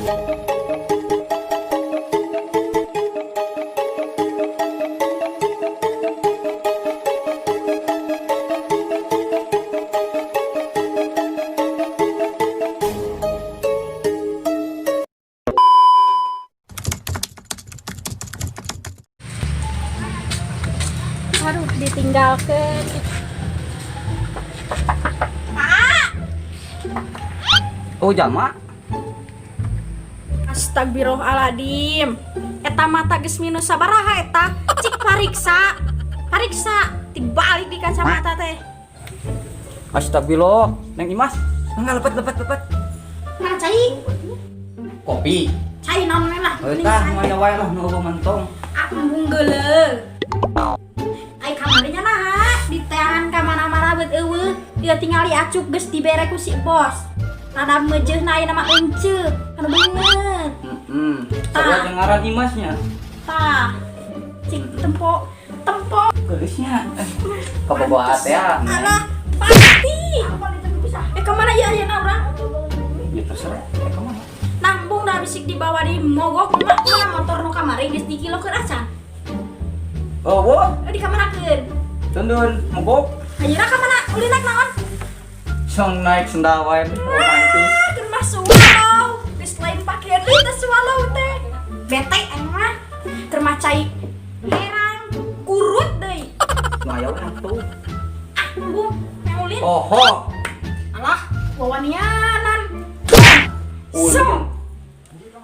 Aduh, ditinggalkan. Oh jama. Astagfirullahaladzim. Eta mata geus minus sabaraha eta? Cik pariksa dibalik di kacamata teh. Astagfirullah, Neng Imas. Enggak lepet. Nah cai, Kopi. cai naon lah. Tah maya wae lah nu mantong. Embung geuleuh. Ai kamarinya naha? Diteangan ka mana-mana beut eueuh. Dia tingali acup geus dibere ku si bos. Rada meujeun aya nama enceu, anu beungeut. Sarua dengaran Imasnya. Tah. Cik tempo. Geusnya. Kabogoh teh ya. Alah, pasti. Kemana ya ayeuna urang? Ya terserah. Kemana? Nambung dah bisik dibawa di mogok mana motor nu kamari geus dikilokeun acan. Oh, wo. Di kamanakeun? Tundun mogok. Ayeuna ka mana? Uli naik naon? Song naik senda wae romantis. Keur mah swallow. Geus lain pakean deui teh swallow teh. Bete aing mah. Keur mah cai herang kurut deui. Maya wae atuh. Embung, ulin. Oho. Alah, wawanianan. Ulin. Song.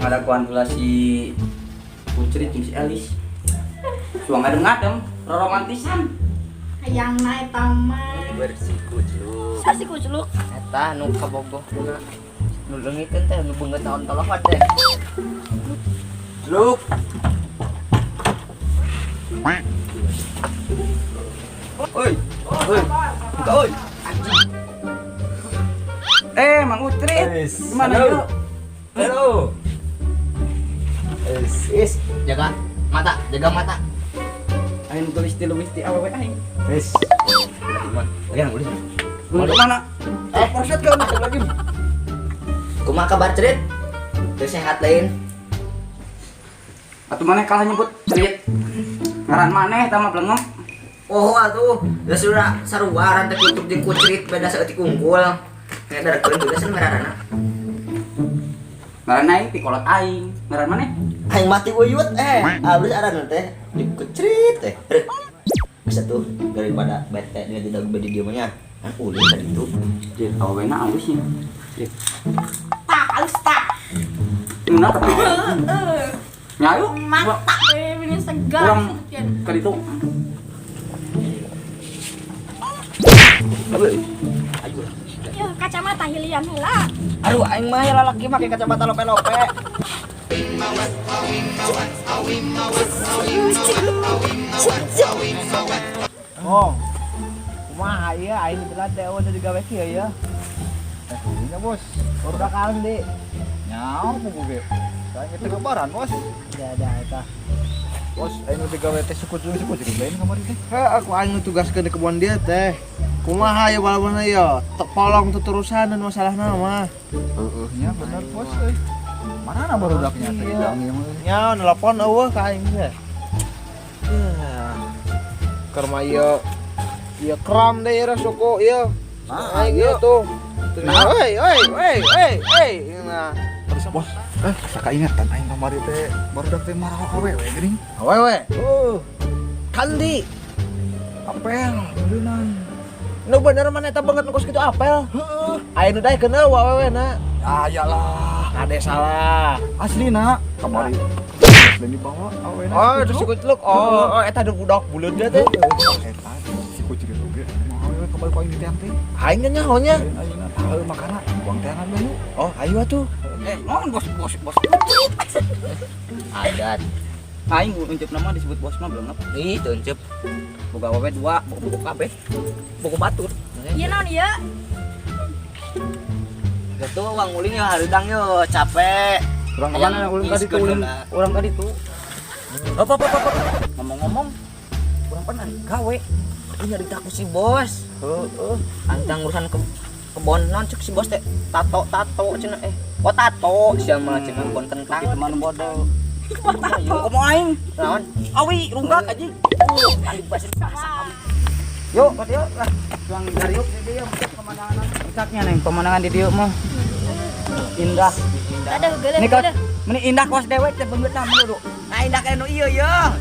Ada kuantula si Putri jeung si Elis. Suang ngadem-ngadem, romantisan. Hayang naik taman. Bersiku jeluk. Sasi kucluk. Eta nu kabogohna. Nu leungiteun teh nu beungeut naon telepon teh. Luk. Oi. Oi. Mang Utrit. Gimana yuk? Halo. Jaga mata. Aing tulis di lumis di awewe aing. Udah. Mau kemana? Proses ke masuk lagi. Kumaha kabar Cerit? Teu sehat lain. Atuh maneh kalah nyebut Cerit. Ngaran maneh eta mah blengok. Oh atuh, geus sudah saruaran teh kutuk jeung kucrit beda saeutik unggul. Kayak darekeun juga sen merarana. Ngaran aing pikolot aing. Ngaran maneh? Aing mati uyut abis aran teh dikucrit teh. Bisa tuh daripada bete dia tidak bedi dia mah kan ulin tadi itu. Cerit awena alus ya. Cerit. Tak, alus tak. Ngena tapi. Nyayu. Mantap ini segar. Kurang ka ditu. Ya, kacamata hilian heula. Aduh aing mah lalaki make kacamata lope-lope. Oh. Kumaha ieu aing telat teh udah digawe kieu ya. Iya bos, Udah kalem di. nyaw ku ge. Saya ngerti kabaran bos. Ada eta. Bos, aing teh gawe teh suku jadi lain kamari teh. Aku aing nugaskeun di kebun dia teh. Kumaha ya walaupun ya tolong tuturusan dan masalah nama. Heeh nya bener bos euy. Mana na barudaknya teh hidang ieu mah. Ya nelpon eueuh ka aing teh. Keur mah ieu kram deh ya suku ieu. Aing ieu tuh. Nah, oi. Nah, Bos, saka ingatan aing kamari teh barudak teh marah awewe geuning. awewe. Kandi. Apel, beureunnan. Nu bener mana eta banget kos kitu apel. Heeh. Aya nu daekeun awewe na. Ah yalah, Ade salah. aslina kamari. Dan dibawa awena. Oh, terus kutluk. Oh, eta ada budak buleud dia teh. Eta si kucing oge mah awewe kabal ku aing diteang teh. Aing nya nyahonya. Ayeuna teu makana buang teangan dulu. Oh, ayo atuh. Naon bos. Adat. Aing uncep nama disebut bos mah belum apa. Ih, tuncep. Boga awewe dua, buku kabeh. Buku batur. Ieu naon ieu? Gitu uang ulin ya harudang yo capek. Urang kemana ulun ka ditu ulun. Urang ka ditu. Apa. Ngomong-ngomong, urang pernah gawe. Ini nyari aku si bos. Heeh. Antang urusan ke kebon non cek si bos teh tato cenah oh tato sia mah cenah kebon kentang Teman bodoh. yuk Komo aing. naon Awi runggak aja. andi bahasa Yuk, yuk lah. Pulang dari yuk di dieu pemandangan. Caknya neng pemandangan di dieu mah. Indah. Ada geuleuh Ini kos, geuleuh. meni indah kos dewek teh beungeut nah menurut. nah indah anu ieu ya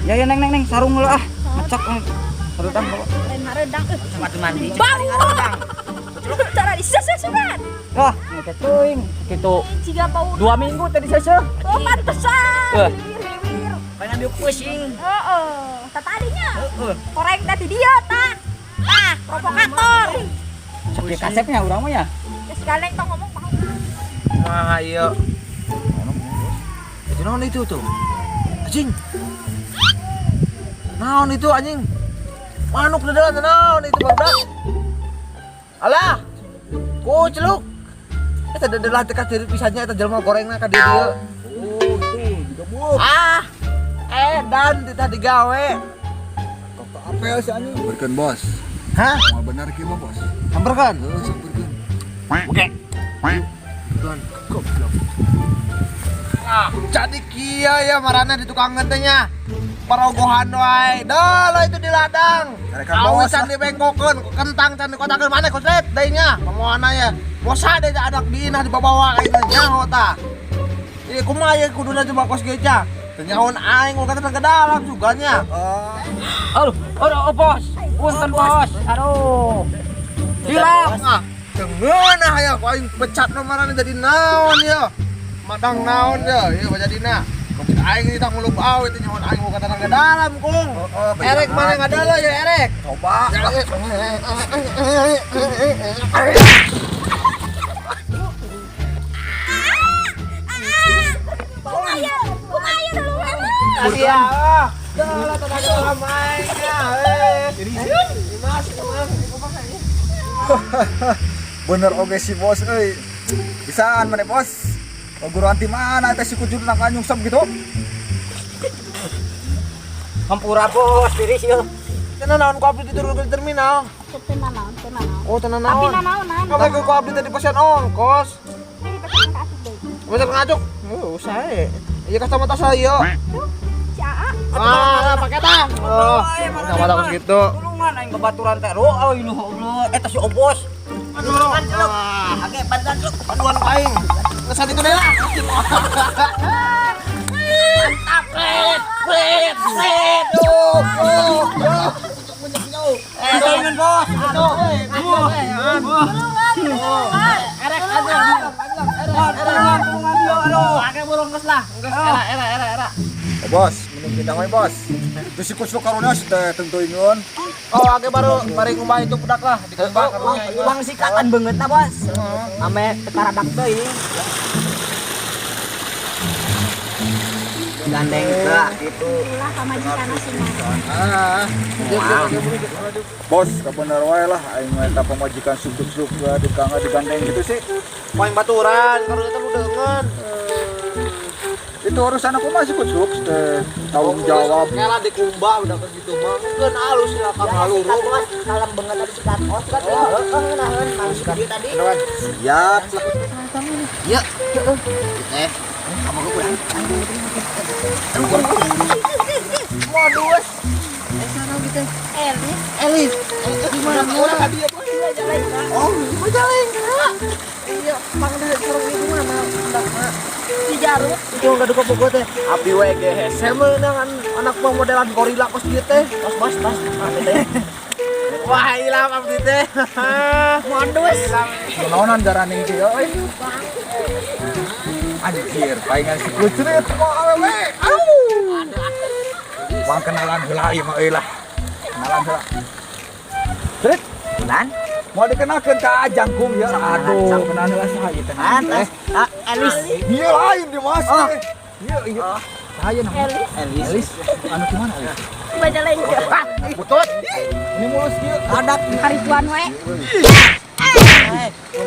Ya ya neng sarung heula ah. Ngecak sarudang bawa. Lain hareudang sama mandi bau. Cara diseseseban. Wah, ngecek teuing kitu. Jiga bau. 2 minggu tadi seseuh. Oh, pantesan. Wah. Liwir. pengen ambil pusing Heeh. Tadinya. Koreng tadi dia tah. Tah, provokator. Cek kasepnya urang mah ya. Geus galeng tong ngomong mau. Mah ieu. Itu naon itu tuh? Anjing. Naon itu anjing? Manuk di dalam naon itu barudak? Alah. Kuceluk. Eta dadelah teh ka diri pisannya eta jelema gorengna ka dieu. Oh, itu digabuk. Ah. Dan kita digawe. Kok apel si anjing? Samperkeun bos. Hah? Mau bener kieu mah bos. Samperkeun. Heeh, samperkeun. Oke. Tuan goblok. Jadi kia ya marana di tukang gentenya. Parogohan wae. Dah lo itu di ladang. Mereka Awi bawa can dibengkokeun, kentang can dikotakeun mana koslet deui nya. Pamoana ya. Bosa deh anak diinah dibawa ka itu nyaho tah. Ieu kumaha ye kuduna coba kos geca. Teu nyahoan aing mau kata ke dalam suganya. Aduh, bos. Punten bos. Aduh. Hilap. Dengeunah ya ku aing pecat marana jadi naon ya. Madang naon ya, ieu bajadina. Aing ini tak ngulup awet nyawan aing mau kata ke dalam kung. Erek mana yang ada lo ya Erek? Coba. Kumaya dulu. Tadi ya. Dah lah tenaga dalam aing ya. Dimas. Bener oge si bos euy. Pisaan mana bos? Guru anti mana teh si kujur nang nyungsep gitu? Hampura bos, tiris yeuh. Cenah naon ku abdi diturun ke terminal. Tenang naon. Oh tenang Tapi naon. nanaonan. Kamu ku abdi tadi pesan ongkos. Ini pesan ka asup deui. Pesan ngajak. Usah iya kacamata saya. Si Aa. Ah, pakai tah. Oh, kacamata kos gitu. Tulungan aing babaturan teh. Ro, euy nu Allah. Eta si Obos. Aduh, Oke, bantuan lu. paduan aing. Ngesan itu deh lah. Tulungan bos. Bos, minum bintang we bos. Terus si kucuk karunya teh tentu ingeun. Oh, age baru bari ngumah itu budak lah dikembang karunya. Ulang sikatan banget na bos ame tekaradak deui gandeng teh gitu Lah pamajikan asina. Bos, kabener wae lah aing eta pamajikan suk-suk digandeng gitu sih. Main baturan karunya teh lu deungeun. Itu urusan aku masih kucuk teh tanggung jawab. Kela dikumbah udah ke gitu mah. Mungkin halus ya kang haluru. salam banget tadi sikat os kan naon mang sikat tadi Siap. Ya. kamu gue pulang Modus. Elis. Elis. Gimana mana dia tuh? Oh, Majalengka. Iya, mang dari sarung itu mana? Di Garut. Itu udah duka pokok teh. Abdi we ge hese meunang anak buah modelan gorila kos dieu teh. Bos. Wah, ilang abdi teh. Modus. Naonan garaning kieu euy. Anjir, palingan si kucrit mah awewe. Aduh. Wang kenalan heula ieu mah euy lah. Kenalan heula. Crit, lan mau dikenalkeun ka Ajangkung ya. Aduh, kenalan heula saha ieu teh. Elis Ieu lain di Mas. Ieu. Saha nama? Elis. Anu kumaha Elis? Majalengka. Butut. Ini mulus kieu. Adat haripuan we.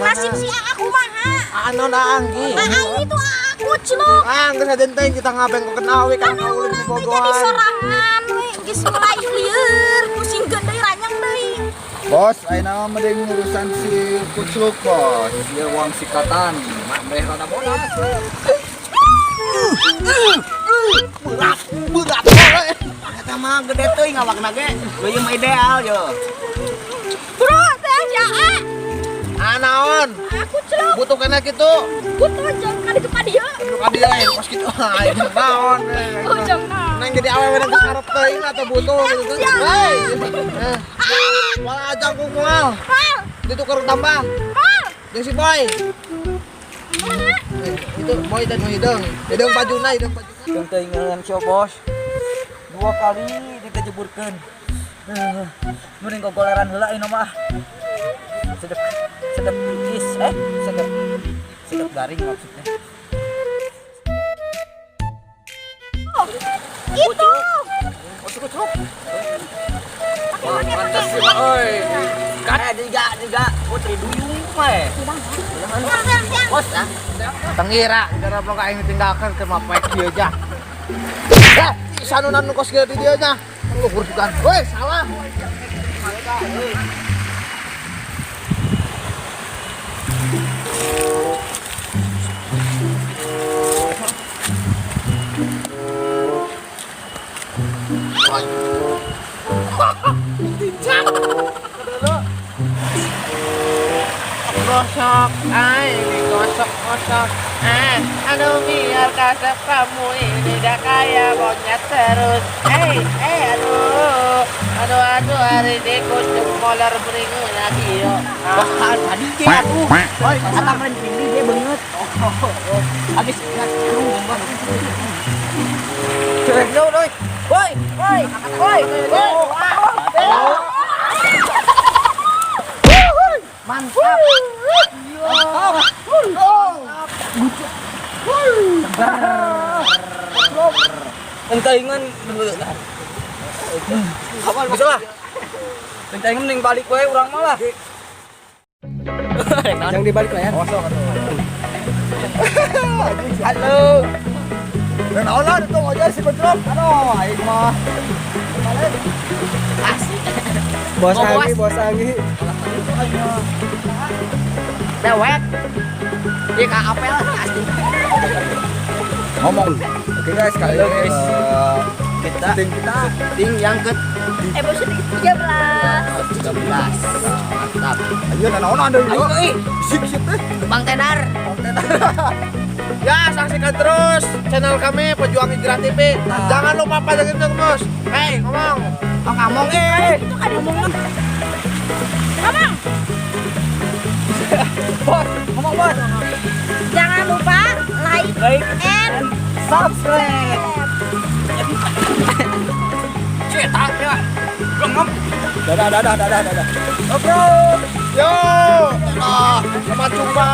Nasib si Aa kumaha? Anu na anggi. Aa itu aku celuk. Geus sadenteng kita ngabeng ku kenawi kan Kan ulun di urang teh jadi Bogohan. sorangan we. Geus mulai lieur, pusingkeun deui ranyang deui. Bos, ayo nama mending urusan si Kucluk bos. Dia uang sikatan. Mak mereka ada bolas. Berat. Eta mah gede teuing ngawakna ge. Leuyeum ideal yo. Bro, teh jaa. Naon? Aku celok. Butuh kena kitu. Butuh jam ka ditu ka dieu. Bukan dia lain pas kitu. Naon? Oh, jamna. Neng jadi awewe nang karep teuing atau butuh gitu. Hei. Wala ajang ku moal. Mal, Ditukar tambah. mal. Jeung si Boy. Itu Boy dan Hidung. Hidung bajuna, hidung bajuna. Yang teingan si bos 2 kali dikejeburkan. Mending gogoleran heula ieu mah. Sedep pipis, sedep garing maksudnya. Itu. Mantas sih mah euy. Kan juga putri duyung mah. Bos ah. Tengira, cara pokok aing tinggalkan ke mapek kieu aja. Sanunan nu kos kieu di dieu nya. Luhur juga. Woi, salah. Gosok, gosok. Aduh biar kasep kamu ini dah kayak monyet terus. Aduh hari ini kucing molar beringun lagi yo. Bahkan tadi dia tuh. Woi, kata ini dia banget. Habis gas kerung bang. No, no. Woi. Mantap. Pentingan bisa lah. Pentingan mending balik we urang malah. Yang dibalik lah ya. Halo. Dan Allah itu aja si Kucluk. Aduh, aing mah. Bos Anggi. Dewek. Dia ka apel asli. Ngomong. Oke guys, kali Halo, ini guys. kita Ting yang ke Episode 13. 13. Mantap. ayo naon ada Ayo yuk. euy, Sip teh. Bang Tenar. Ya, saksikan terus channel kami Pejuang Hijrah TV. Jangan lupa pantengin terus. Hei, ngomong. Oh, ngomong Itu kan ngomong. Ngomong bos. Jangan lupa like and Subscribe. Cetak ya. Ngomong. Dadah. Bro. Yo. Selamat jumpa.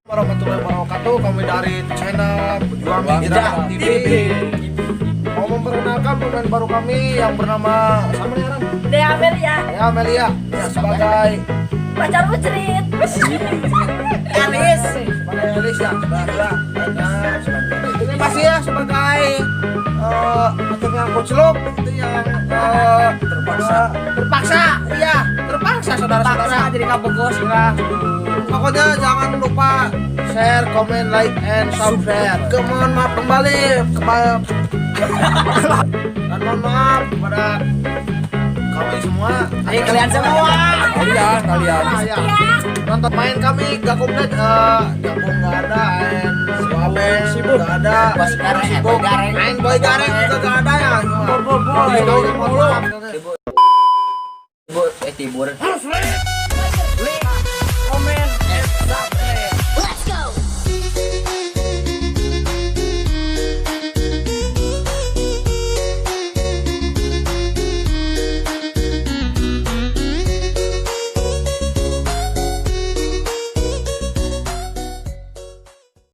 Warahmatullahi wabarakatuh. Kami dari channel Pejuang Hijrah TV. Mau memperkenalkan pemain baru kami yang bernama sama nih Ram. Dea Amelia. Ya Amelia ya, sebagai Pacar Bucrit. Elis. Sebagai Elis ya. Ini masih ya sebagai macam yang Kucluk itu yang terpaksa saudara-saudara. Jadi kabogos. Pokoknya jangan lupa share, comment, like, and subscribe. Mohon maaf kembali dan mohon maaf kepada kami semua. Kalian semua. Kalian. Ya. Nonton main kami gak komplit, Gakung gak ada, and Suabe sibuk gak ada, Bos Gareng, sibuk, Boy Gareng. main Boy Gareng juga gak ada ya. Boy. Mohon maaf. Tibur.